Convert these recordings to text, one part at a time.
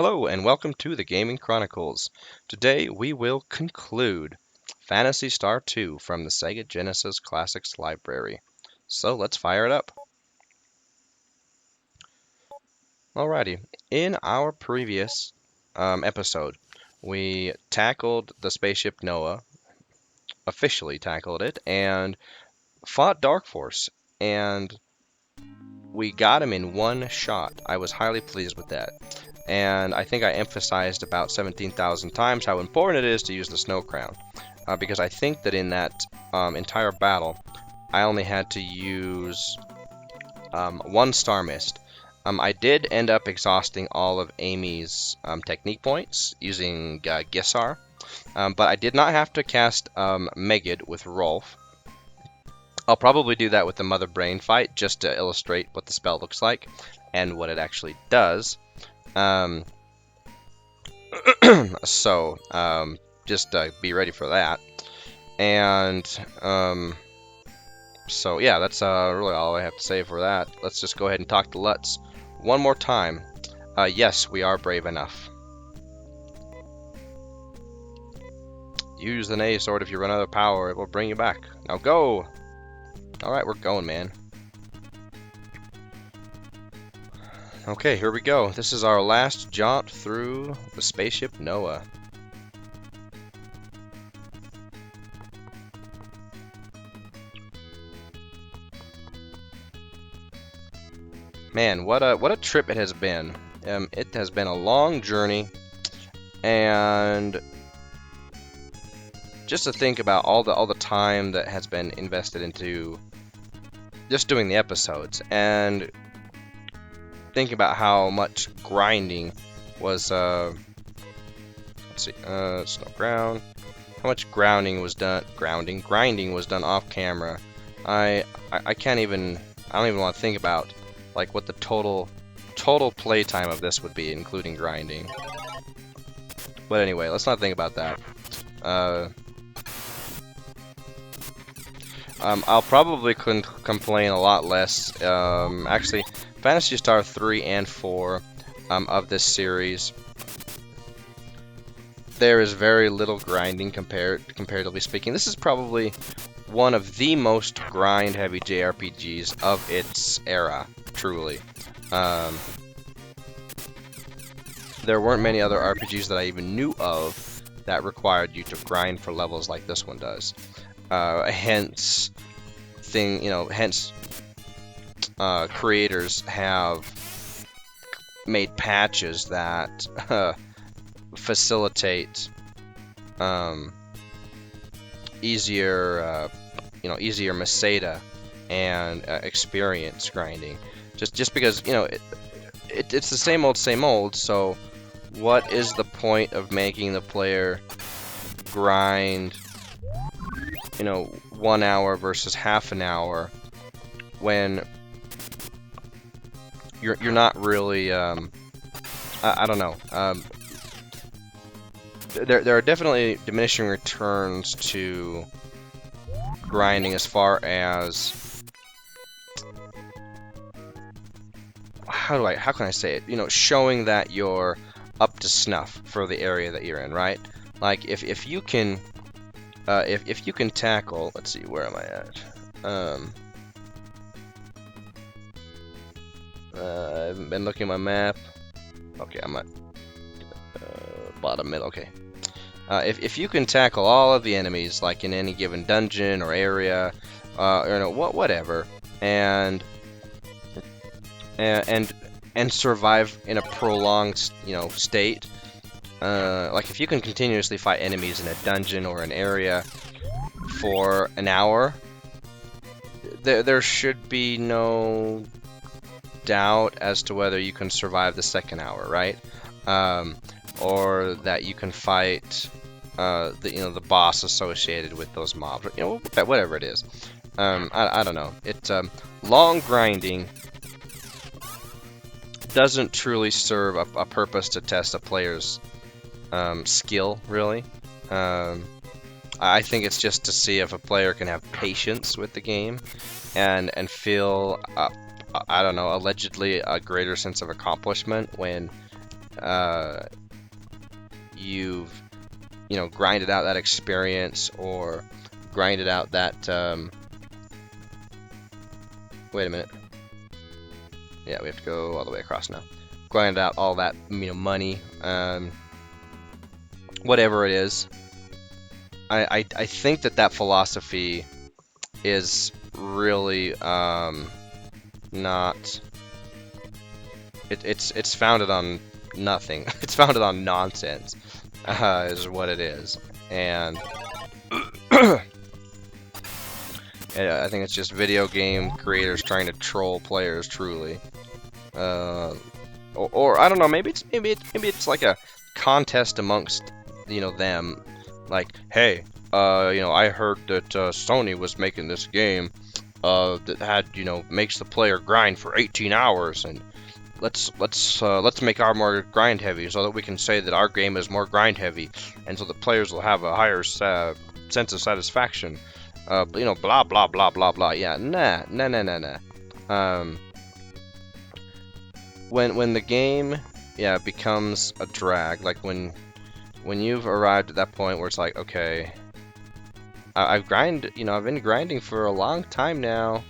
Hello and welcome to the Gaming Chronicles. Today we will conclude Phantasy Star 2 from the Sega Genesis Classics library. So let's fire it up. Alrighty, in our previous episode, we tackled the spaceship Noah, officially tackled it, and fought Dark Force, and we got him in one shot. I was highly pleased with that. And I think I emphasized about 17,000 times how important it is to use the Snow Crown. Because I think that in that entire battle, I only had to use one Star Mist. I did end up exhausting all of Amy's technique points using Gissar, but I did not have to cast Megid with Rolf. I'll probably do that with the Mother Brain fight just to illustrate what the spell looks like and what it actually does. Just be ready for that. And so yeah, that's really all I have to say for that. Let's just go ahead and talk to Lutz one more time. Yes, we are brave enough. Use the Nay Sword if you run out of power. It will bring you back. Now go! Alright, we're going, man. Okay, here we go. This is our last jaunt through the spaceship Noah. Man, what a trip it has been. It has been a long journey, and just to think about all the time that has been invested into just doing the episodes, and think about how much grinding was, let's see, snow ground, how much grinding was done off camera. I don't even want to think about like what the total playtime of this would be, including grinding. But anyway, let's not think about that. I'll probably complain a lot less. Actually, Phantasy Star 3 and 4 of this series, there is very little grinding comparatively speaking. This is probably one of the most grind-heavy JRPGs of its era, truly. There weren't many other RPGs that I even knew of that required you to grind for levels like this one does. Hence, creators have made patches that facilitate easier Meseta and experience grinding. Just because it's the same old. So, what is the point of making the player grind 1 hour versus half an hour when you're not really I don't know. There are definitely diminishing returns to grinding as far as how can I say it? Showing that you're up to snuff for the area that you're in, right? Like if you can if you can tackle, let's see, where am I at? I haven't been looking at my map. Okay, I'm at bottom middle. Okay. If you can tackle all of the enemies, like in any given dungeon or area, or whatever, and survive in a prolonged, state. Like if you can continuously fight enemies in a dungeon or an area for an hour, there should be no doubt as to whether you can survive the second hour, right? Or that you can fight the boss associated with those mobs, or, whatever it is. I don't know. It's long grinding doesn't truly serve a purpose to test a player's skill, really. I think it's just to see if a player can have patience with the game and feel I don't know, allegedly a greater sense of accomplishment when you've grinded out that experience or grinded out that wait a minute. Yeah, we have to go all the way across now. Grinded out all that money, whatever it is. I think that philosophy is really not. It's founded on nothing. It's founded on nonsense, is what it is, and I think it's just video game creators trying to troll players, truly. Or I don't know. Maybe it's like a contest amongst them. Like, hey, I heard that Sony was making this game that had makes the player grind for 18 hours, and let's make our more grind heavy so that we can say that our game is more grind heavy, and so the players will have a higher sense of satisfaction. Blah blah blah blah blah. Yeah, nah. When the game becomes a drag, like when you've arrived at that point where it's like, okay, I've been grinding for a long time now.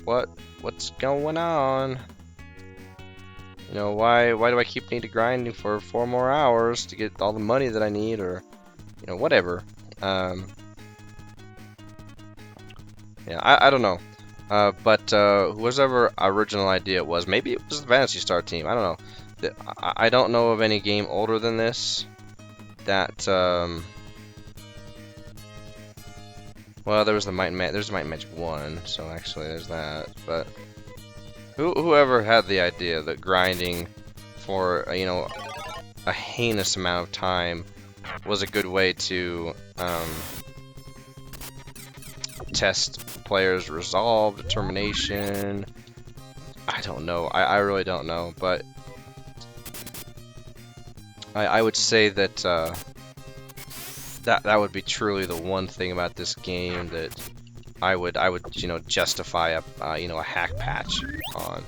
What's going on? Why do I keep needing to grinding for 4 more hours to get all the money that I need, or whatever. I don't know. But whoever original idea it was, maybe it was the Phantasy Star team. I don't know. I don't know of any game older than this that. Well, there's Might and Magic 1, so actually there's that. But whoever had the idea that grinding for a heinous amount of time was a good way to test players' resolve, determination. I don't know. I really don't know, but I would say that that would be truly the one thing about this game that I would justify a hack patch on,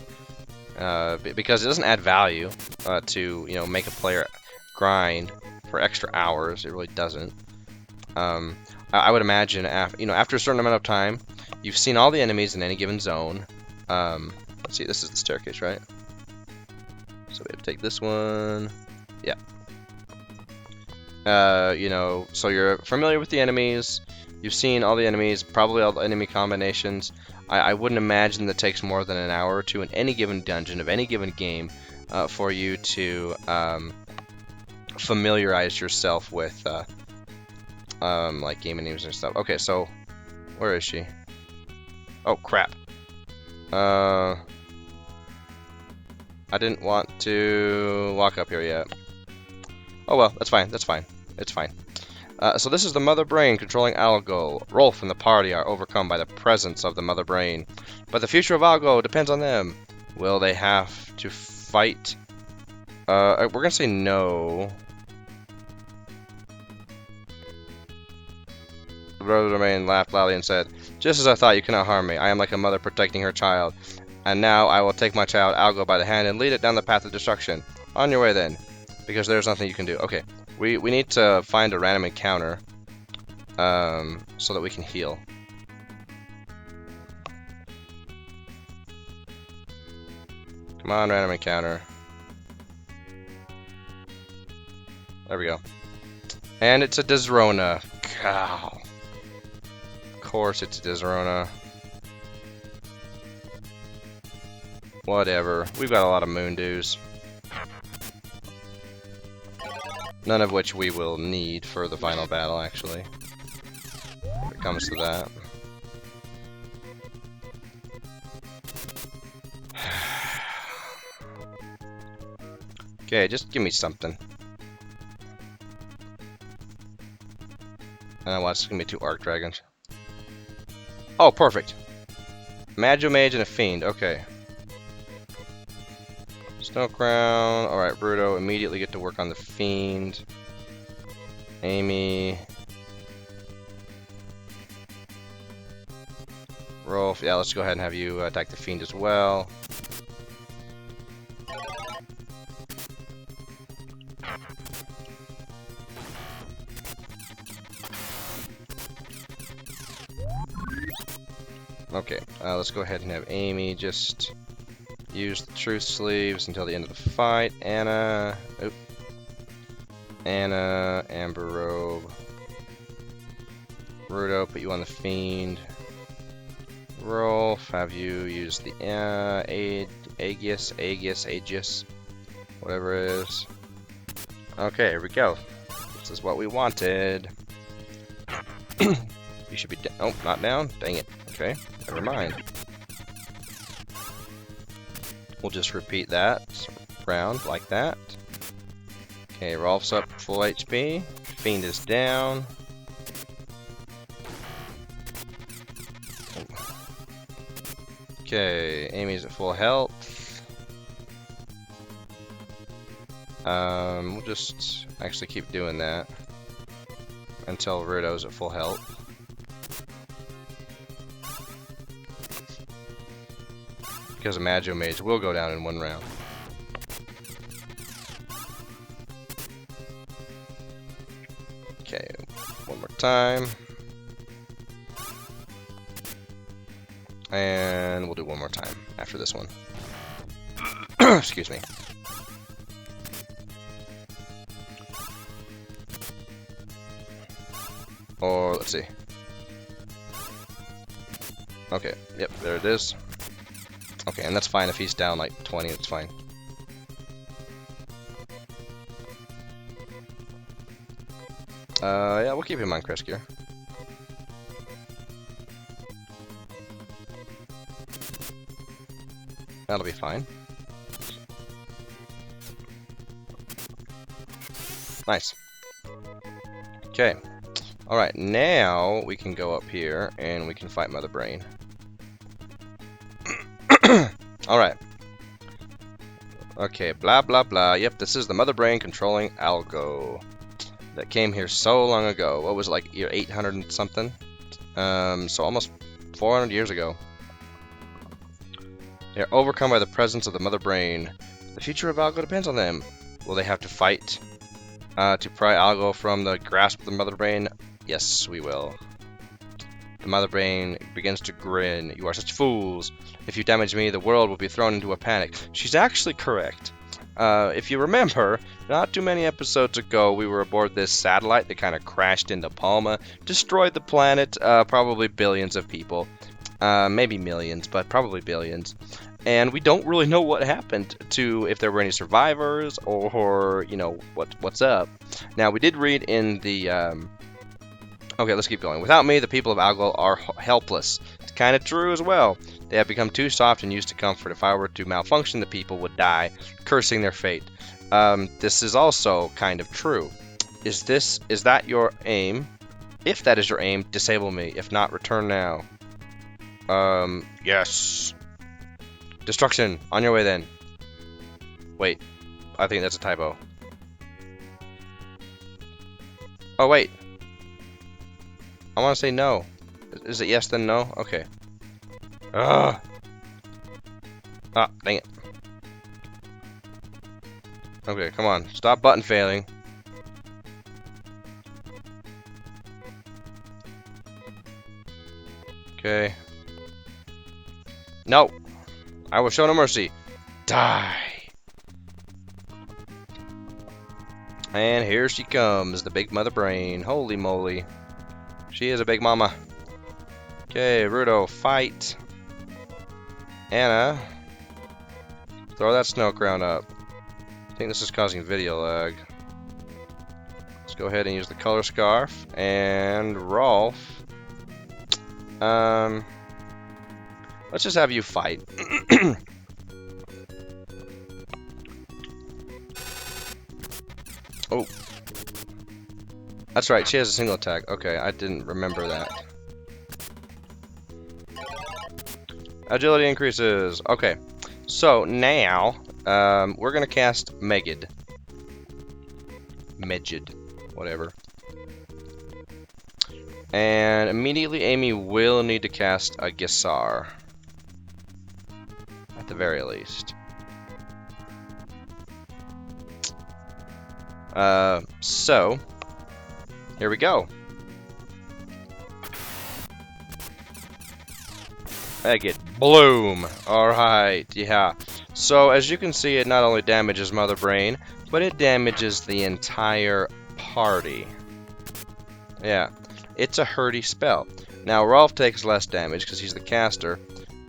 because it doesn't add value to make a player grind for extra hours. It really doesn't. I would imagine after a certain amount of time, you've seen all the enemies in any given zone. Let's see, this is the staircase, right? So we have to take this one. Yeah. So you're familiar with the enemies. You've seen all the enemies, probably all the enemy combinations. I wouldn't imagine that takes more than an hour or two in any given dungeon of any given game for you to familiarize yourself with like game enemies and stuff. Okay, so where is she? Oh crap. I didn't want to walk up here yet. Oh well, that's fine. It's fine. So this is the Mother Brain controlling Algo. Rolf and the party are overcome by the presence of the Mother Brain, but the future of Algo depends on them. Will they have to fight? We're gonna say no. The Mother Brain laughed loudly and said, "Just as I thought, you cannot harm me. I am like a mother protecting her child. And now I will take my child Algo by the hand and lead it down the path of destruction. On your way then, because there's nothing you can do." Okay, we need to find a random encounter so that we can heal. Come on, random encounter. There we go. And it's a Dizrona. Cow. Of course it's a Dizrona. Whatever. We've got a lot of Moondews. None of which we will need for the final battle, actually. If it comes to that. Okay, just give me something. And I watch, it's gonna be 2 Arc Dragons. Oh, perfect. Magi Mage and a Fiend, okay. Snow Crown. Alright, Bruto, immediately get to work on the Fiend. Amy. Rolf, yeah, let's go ahead and have you attack the Fiend as well. Okay, let's go ahead and have Amy just use the truth sleeves until the end of the fight. Anna, Amber Robe, Rudo, put you on the Fiend. Rolf, have you use the Aegis, whatever it is. Okay, here we go. This is what we wanted. You should be down. Oh, not down? Dang it. Okay, never mind. We'll just repeat that round like that. Okay, Rolf's up full HP. Fiend is down. Okay, Amy's at full health. We'll just actually keep doing that until Rudo's at full health. Because a Magio Mage will go down in one round. Okay, one more time. And we'll do one more time after this one. Excuse me. Or, let's see. Okay, yep, there it is. Okay, and that's fine if he's down like 20, it's fine. Yeah, we'll keep him on Crest Gear. That'll be fine. Nice. Okay. Alright, now we can go up here and we can fight Mother Brain. Alright. Okay, blah blah blah. Yep, this is the Mother Brain controlling Algo. That came here so long ago. What was it, like year 800 and something? So almost 400 years ago. They are overcome by the presence of the Mother Brain. The future of Algo depends on them. Will they have to fight to pry Algo from the grasp of the Mother Brain? Yes, we will. The Mother Brain begins to grin. You are such fools. If you damage me, the world will be thrown into a panic. She's actually correct. If you remember, not too many episodes ago, we were aboard this satellite that kind of crashed into Palma, destroyed the planet, probably billions of people. Maybe millions, but probably billions. And we don't really know what happened to, if there were any survivors, or you know, what's up. Now, we did read in the, okay, let's keep going. Without me, the people of Algol are helpless. It's kind of true as well. They have become too soft and used to comfort. If I were to malfunction, the people would die, cursing their fate. This is also kind of true. Is that your aim? If that is your aim, disable me. If not, return now. Yes. Destruction. On your way then. Wait. I think that's a typo. Oh, wait. I want to say no. Is it yes then no? Okay. Ugh. Ah, dang it. Okay, come on. Stop button failing. Okay. No. I will show no mercy. Die. And here she comes, the big Mother Brain. Holy moly. She is a big mama. Okay, Rudo, fight. Anna, throw that snow crown up. I think this is causing video lag. Let's go ahead and use the color scarf. And Rolf. Let's just have you fight. Oh. That's right, she has a single attack. Okay, I didn't remember that. Agility increases. Okay, so now we're gonna cast Megid, whatever. And immediately Amy will need to cast a Gisar, at the very least. So here we go. I get bloom. Alright, yeah. So as you can see, it not only damages Mother Brain, but it damages the entire party. Yeah, it's a hurty spell. Now Rolf takes less damage because he's the caster,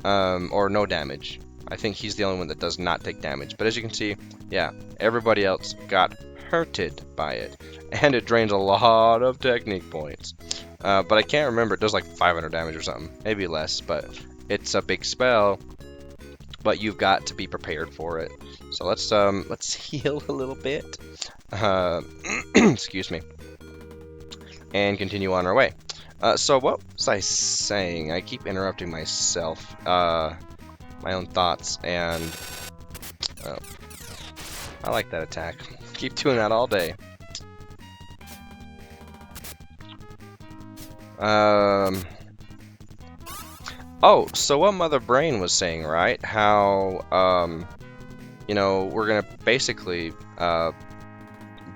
or no damage. I think he's the only one that does not take damage. But as you can see, yeah, everybody else got hurted by it, and it drains a lot of technique points. But I can't remember. It does like 500 damage or something, maybe less. But it's a big spell. But you've got to be prepared for it. So let's heal a little bit. Excuse me. And continue on our way. So what was I saying? I keep interrupting myself, my own thoughts, and I like that attack. Keep doing that all day. Oh, so what Mother Brain was saying, right? How, you know, we're gonna basically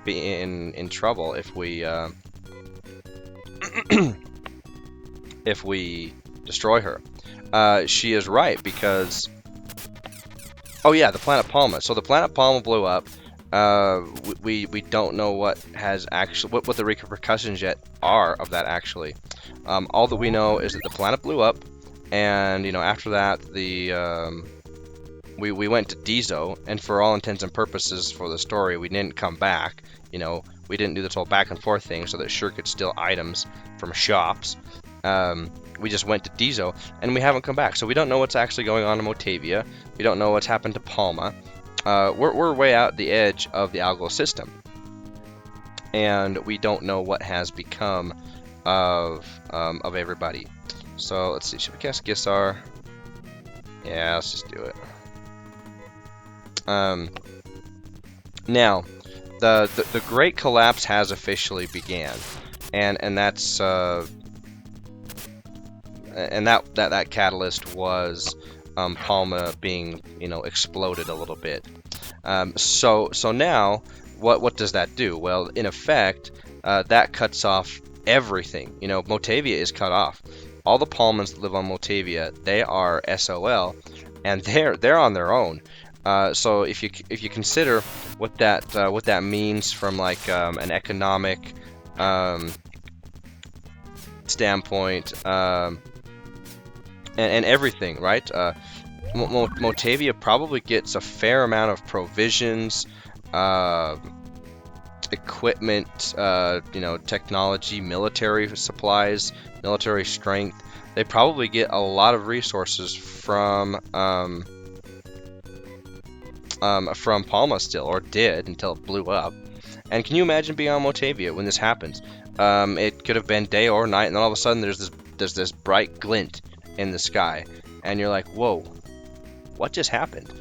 be in trouble if we if we destroy her. She is right, because oh yeah, the planet Palma. So the planet Palma blew up. We don't know what has actually what the repercussions yet are of that actually. All that we know is that the planet blew up, and you know, after that the we went to Dizo, and for all intents and purposes for the story, we didn't come back. You know, we didn't do this whole back and forth thing so that Shur could steal items from shops. We just went to Dizo, and we haven't come back. So we don't know what's actually going on in Motavia. We don't know what's happened to Palma. We're way out the edge of the Algol system. And we don't know what has become of everybody. So let's see, should we cast Gissar? Yeah, let's just do it. Now, the Great Collapse has officially began, and that's and that catalyst was Palma being, you know, exploded a little bit. So now what does that do? Well, in effect, that cuts off everything. You know, Motavia is cut off. All the Palmans that live on Motavia, they are SOL, and they're on their own. So if you consider what that means from like an economic standpoint, and everything, right? Motavia probably gets a fair amount of provisions, equipment, you know, technology, military supplies, military strength. They probably get a lot of resources from Palma still, or did until it blew up. And can you imagine being on Motavia when this happens? It could have been day or night, and then all of a sudden there's this bright glint in the sky, and you're like, whoa, what just happened?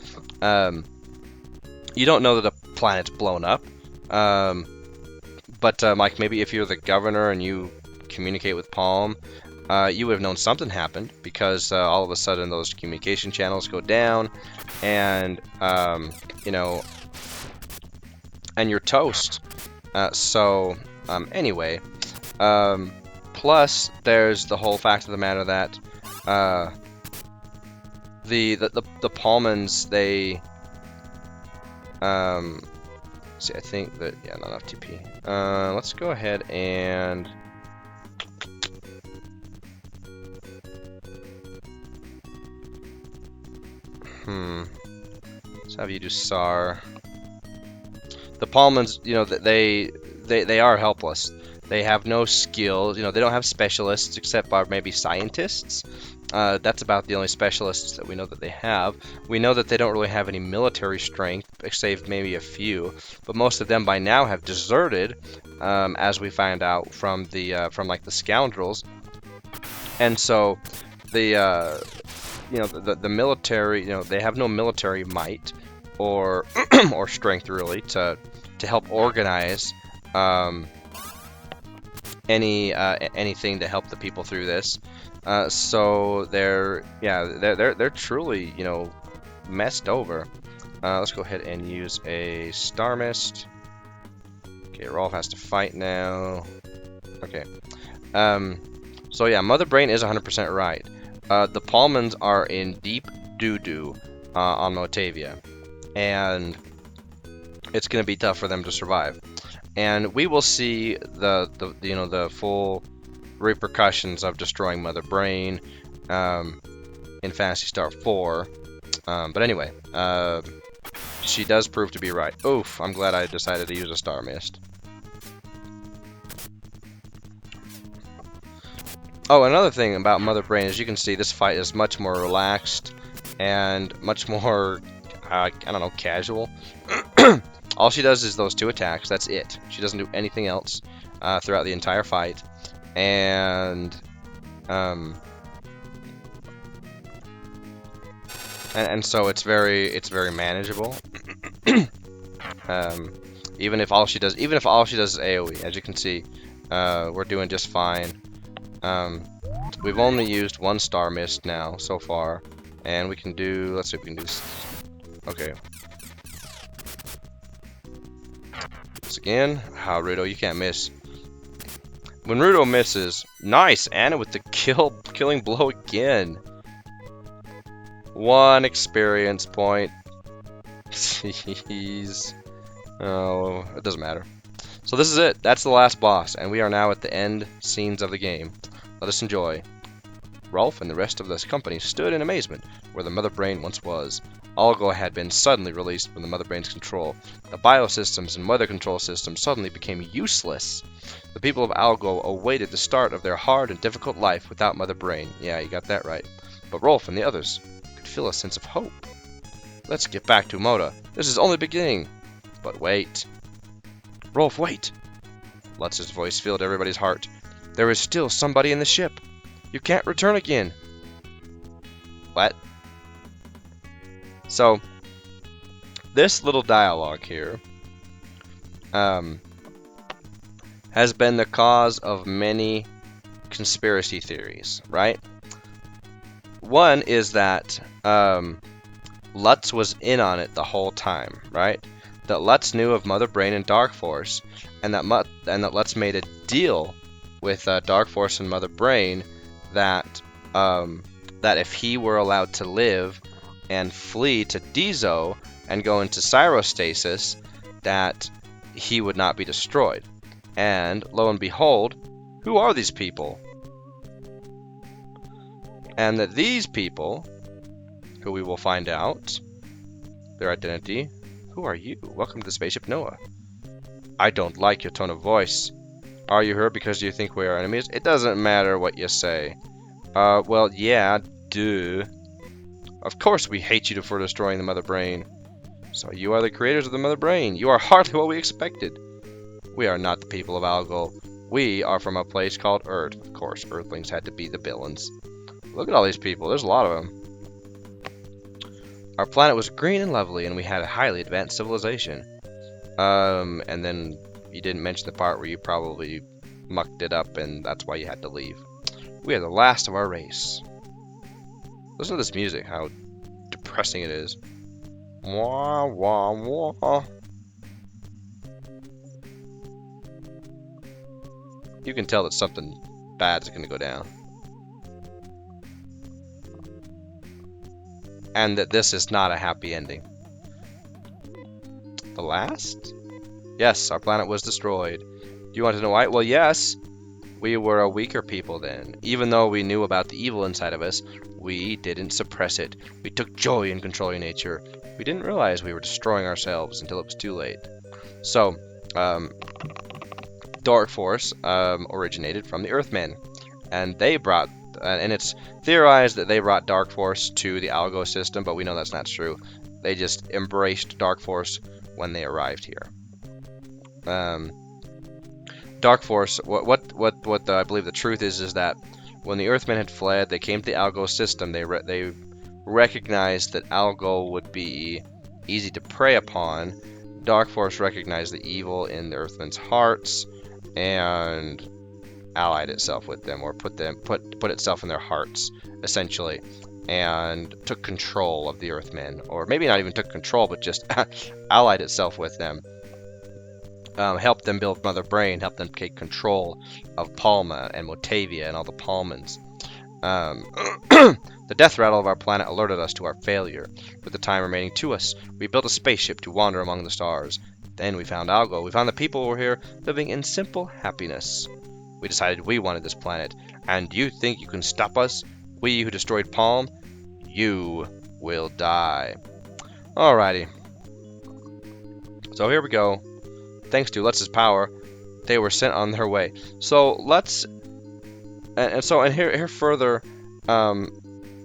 You don't know that the planet's blown up, but like maybe if you're the governor and you communicate with Palm, you would have known something happened, because all of a sudden those communication channels go down, and you know, and you're toast. Anyway, plus there's the whole fact of the matter that the Palmans, they see, I think that, yeah, not enough TP. Let's go ahead and let's have you do SAR. The Palmans, you know, they are helpless. They have no skills. You know, they don't have specialists except for maybe scientists. That's about the only specialists that we know that they have. We know that they don't really have any military strength, save maybe a few. But most of them by now have deserted, as we find out from like the scoundrels. And so the you know, the military, you know, they have no military might or or strength really to help organize anything to help the people through this. So they're truly, you know, messed over. Let's go ahead and use a Star Mist. Okay, Rolf has to fight now. Okay. So yeah, Mother Brain is 100% right. The Paulmans are in deep doo-doo on Motavia, and it's gonna be tough for them to survive. And we will see the full repercussions of destroying Mother Brain in Phantasy Star 4. But anyway, she does prove to be right. Oof, I'm glad I decided to use a Star Mist. Oh, another thing about Mother Brain, as you can see, this fight is much more relaxed and much more, I don't know, casual. All she does is those 2 attacks. That's it. She doesn't do anything else throughout the entire fight, and so it's very manageable. Even if all she does is AOE, as you can see, we're doing just fine. We've only used 1 Star Mist now so far, and we can do. Let's see if we can do. Okay. Once again, Rudo, you can't miss. When Rudo misses, nice, Anna with the killing blow again. 1 experience point. Jeez. Oh, it doesn't matter. So this is it. That's the last boss, and we are now at the end scenes of the game. Let us enjoy. Rolf and the rest of this company stood in amazement where the Mother Brain once was. Algo had been suddenly released from the Mother Brain's control. The biosystems and weather control systems suddenly became useless. The people of Algo awaited the start of their hard and difficult life without Mother Brain. Yeah, you got that right. But Rolf and the others could feel a sense of hope. Let's get back to Moda. This is only the beginning. But wait. Rolf, wait! Lutz's voice filled everybody's heart. There is still somebody in the ship. You can't return again. What? So, this little dialogue here has been the cause of many conspiracy theories, right? One is that Lutz was in on it the whole time, right? That Lutz knew of Mother Brain and Dark Force, and that Lutz made a deal with Dark Force and Mother Brain that if he were allowed to live and flee to Dizo and go into Cyrostasis, that he would not be destroyed. And lo and behold, who are these people? And that these people, who we will find out their identity. Who are you? Welcome to the spaceship Noah. I don't like your tone of voice. Are you here because you think we are enemies? It doesn't matter what you say. Well, yeah, duh. Of course we hate you for destroying the Mother Brain. So you are the creators of the Mother Brain. You are hardly what we expected. We are not the people of Algol. We are from a place called Earth. Of course, Earthlings had to be the villains. Look at all these people. There's a lot of them. Our planet was green and lovely, and we had a highly advanced civilization. And then you didn't mention the part where you probably mucked it up, and that's why you had to leave. We are the last of our race. Listen to this music, how depressing it is. Wah, wah, wah. You can tell that something bad is going to go down. And that this is not a happy ending. The last? Yes, our planet was destroyed. Do you want to know why? Well, yes. We were a weaker people then. Even though we knew about the evil inside of us, we didn't suppress it. We took joy in controlling nature. We didn't realize we were destroying ourselves until it was too late. So, Dark Force originated from the Earthmen. And they brought... and it's theorized that they brought Dark Force to the Algo system, but we know that's not true. They just embraced Dark Force when they arrived here. Dark Force, what I believe the truth is that when the Earthmen had fled, they came to the Algo system. They recognized that Algo would be easy to prey upon. Dark Force recognized the evil in the Earthmen's hearts and allied itself with them, or put itself in their hearts, essentially, and took control of the Earthmen, or maybe not even took control, but just allied itself with them. help them build Mother Brain, help them take control of Palma and Motavia and all the Palmans. The death rattle of our planet alerted us to our failure. With the time remaining to us, we built a spaceship to wander among the stars. Then we found Algo. We found the people who were here living in simple happiness. We decided we wanted this planet. And you think you can stop us? We who destroyed Palm? You will die. Alrighty. So here we go. Thanks to Lutz's power, they were sent on their way. So Lutz, and here further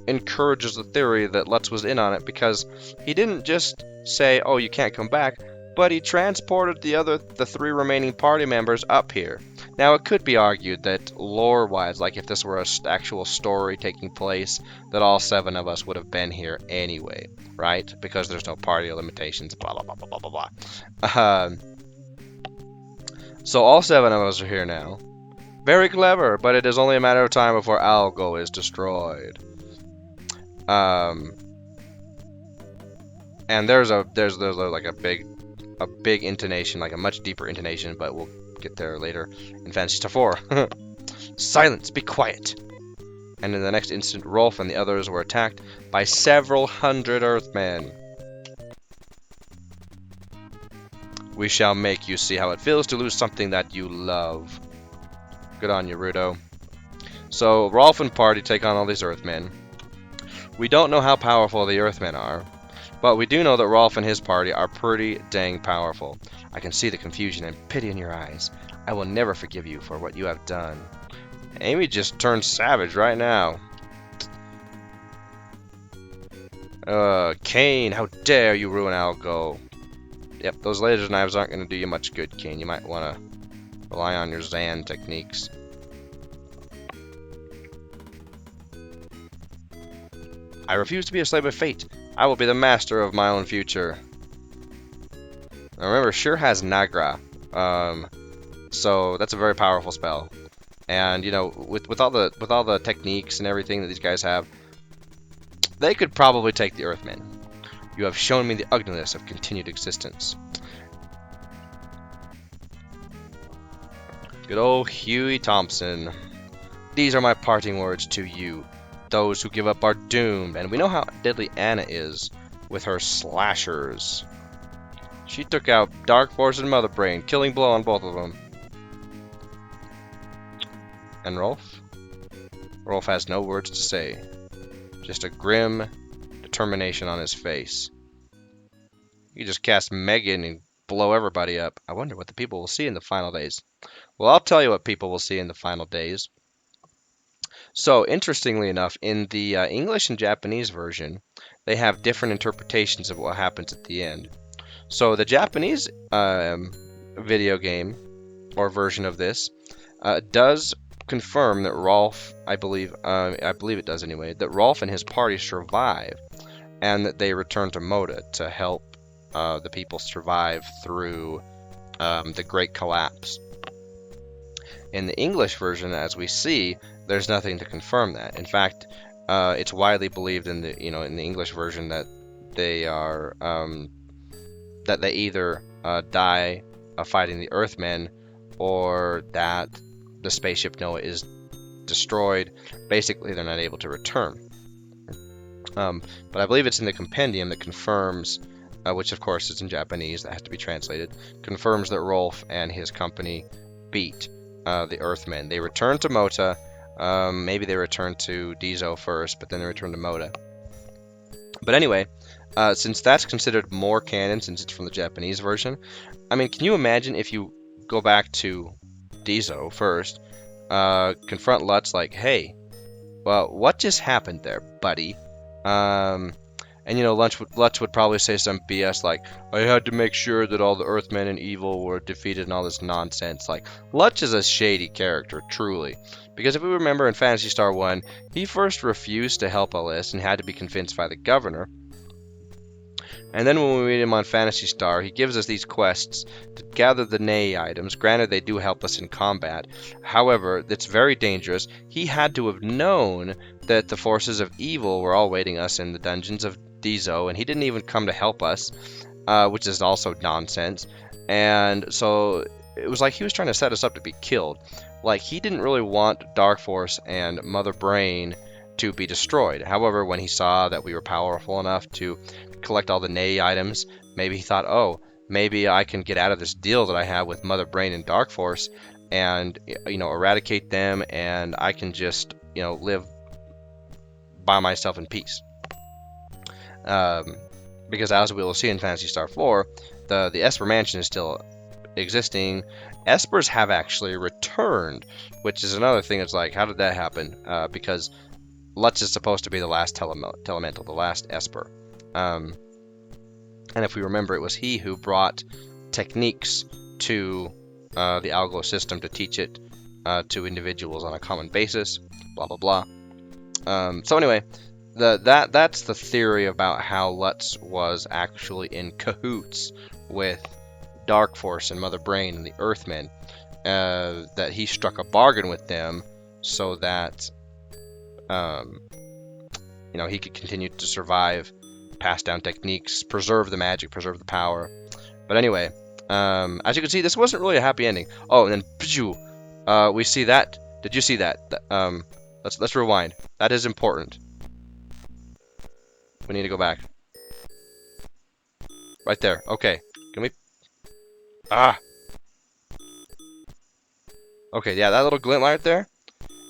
encourages the theory that Lutz was in on it, because he didn't just say, "Oh, you can't come back," but he transported the 3 remaining party members up here. Now, it could be argued that lore-wise, like if this were an actual story taking place, that all 7 of us would have been here anyway, right? Because there's no party limitations, blah, blah, blah, blah, blah, blah, blah. So all 7 of us are here now. Very clever, but it is only a matter of time before Algo is destroyed. And there's like a big intonation, like a much deeper intonation, but we'll get there later in Phantasy Star 4. Silence, be quiet. And in the next instant, Rolf and the others were attacked by several hundred Earthmen. We shall make you see how it feels to lose something that you love. Good on you, Rudo. So, Rolf and party take on all these Earthmen. We don't know how powerful the Earthmen are, but we do know that Rolf and his party are pretty dang powerful. I can see the confusion and pity in your eyes. I will never forgive you for what you have done. Amy just turned savage right now. Kane, how dare you ruin Algo? Yep, those laser knives aren't going to do you much good, Kane. You might want to rely on your Zan techniques. I refuse to be a slave of fate. I will be the master of my own future. Now remember, Shur has Nagra, so that's a very powerful spell. And you know, with all the techniques and everything that these guys have, they could probably take the Earthmen. You have shown me the ugliness of continued existence. Good old Huey Thompson. These are my parting words to you. Those who give up are doomed, and we know how deadly Anna is with her slashers. She took out Dark Force and Mother Brain, killing blow on both of them. And Rolf? Rolf has no words to say. Just a grim determination on his face. You just cast Megan and blow everybody up. I wonder what the people will see in the final days. Well, I'll tell you what people will see in the final days. So, interestingly enough, in the English and Japanese version, they have different interpretations of what happens at the end. So, the Japanese video game, or version of this, does confirm that Rolf, I believe it does anyway, that Rolf and his party survive, and that they return to Moda to help the people survive through the Great Collapse. In the English version, as we see, there's nothing to confirm that. In fact, it's widely believed in the English version that they are that they either die fighting the Earthmen, or that the spaceship Noah is destroyed. Basically, they're not able to return. But I believe it's in the compendium that confirms, which of course is in Japanese, that has to be translated, confirms that Rolf and his company beat the Earthmen. They return to Mota. Maybe they return to Dizo first, but then they return to Moda. But anyway, since that's considered more canon, since it's from the Japanese version, I mean, can you imagine if you go back to Dizo first, confront Lutz like, hey, well, what just happened there, buddy? And, you know, Lutz would probably say some BS like, I had to make sure that all the Earthmen and evil were defeated and all this nonsense. Like, Lutz is a shady character, truly. Because if we remember in Phantasy Star 1, he first refused to help Alice and had to be convinced by the governor. And then when we meet him on Phantasy Star, he gives us these quests to gather the Nei items. Granted, they do help us in combat. However, it's very dangerous. He had to have known that the forces of evil were all waiting us in the dungeons of Dizo, and he didn't even come to help us, which is also nonsense. And so it was like he was trying to set us up to be killed. Like, he didn't really want Dark Force and Mother Brain to be destroyed. However, when he saw that we were powerful enough to collect all the Nay items, maybe he thought, oh, maybe I can get out of this deal that I have with Mother Brain and Dark Force and, eradicate them, and I can just, live by myself in peace. Because as we will see in Phantasy Star 4, the Esper Mansion is still existing. Espers have actually returned, which is another thing. It's like, how did that happen? Because Lutz is supposed to be the last Telemental, the last Esper. And if we remember, it was he who brought techniques to the Algo system to teach it to individuals on a common basis, blah, blah, blah. So anyway, that's the theory about how Lutz was actually in cahoots with Dark Force and Mother Brain and the Earthmen, that he struck a bargain with them so that he could continue to survive, pass down techniques, preserve the magic, preserve the power. But anyway, as you can see, this wasn't really a happy ending. Oh, and then we see that. Did you see that? Let's rewind. That is important. We need to go back. Right there. Okay. Can we? Ah. Okay, yeah, that little glint right there.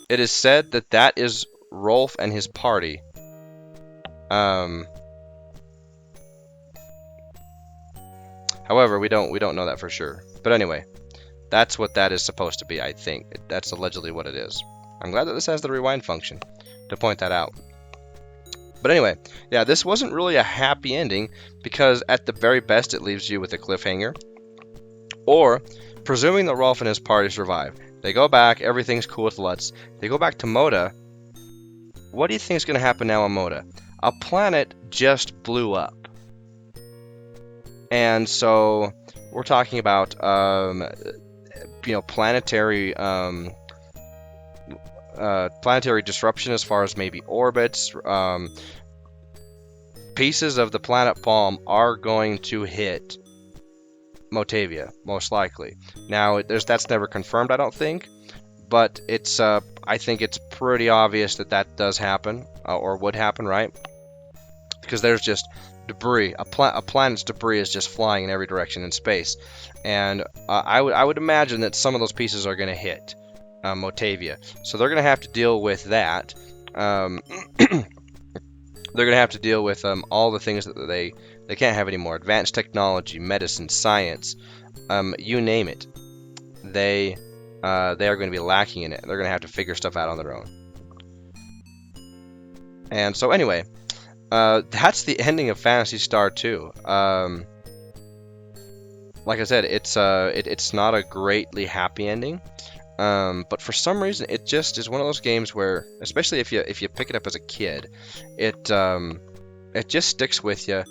It is said that that is Rolf and his party. However, we don't know that for sure. But anyway, that's what that is supposed to be, I think. That's allegedly what it is. I'm glad that this has the rewind function to point that out. But anyway, yeah, this wasn't really a happy ending because at the very best it leaves you with a cliffhanger. Or, presuming that Rolf and his party survive, they go back, everything's cool with Lutz, they go back to Moda. What do you think is going to happen now on Moda? A planet just blew up. And so, we're talking about, planetary disruption as far as maybe orbits. Pieces of the planet Palm are going to hit Motavia, most likely. Now, that's never confirmed, I don't think, but it's I think it's pretty obvious that does happen, or would happen, right? Because there's just debris. A planet's debris is just flying in every direction in space, and I would imagine that some of those pieces are going to hit Motavia, so they're going to have to deal with that. They're going to have to deal with all the things that they can't have anymore. Advanced technology, medicine, science, you name it. They are going to be lacking in it. They're going to have to figure stuff out on their own. And so anyway, that's the ending of Phantasy Star 2. Like I said, it's not a greatly happy ending. But for some reason, it just is one of those games where, especially if you pick it up as a kid, it just sticks with you,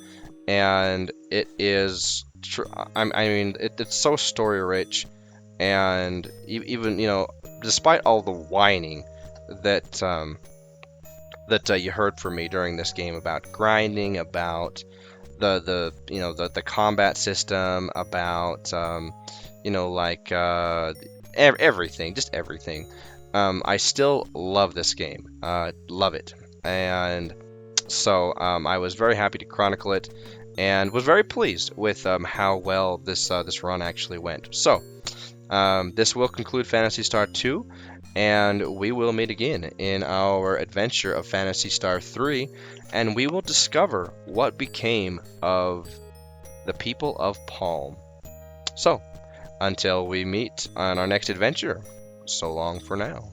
and it is. It's so story rich, and even despite all the whining that you heard from me during this game about grinding, about the combat system, about everything, just everything. I still love this game. Love it. And so I was very happy to chronicle it and was very pleased with how well this run actually went. So this will conclude Phantasy Star 2, and we will meet again in our adventure of Phantasy Star 3, and we will discover what became of the people of Palm. So, until we meet on our next adventure, so long for now.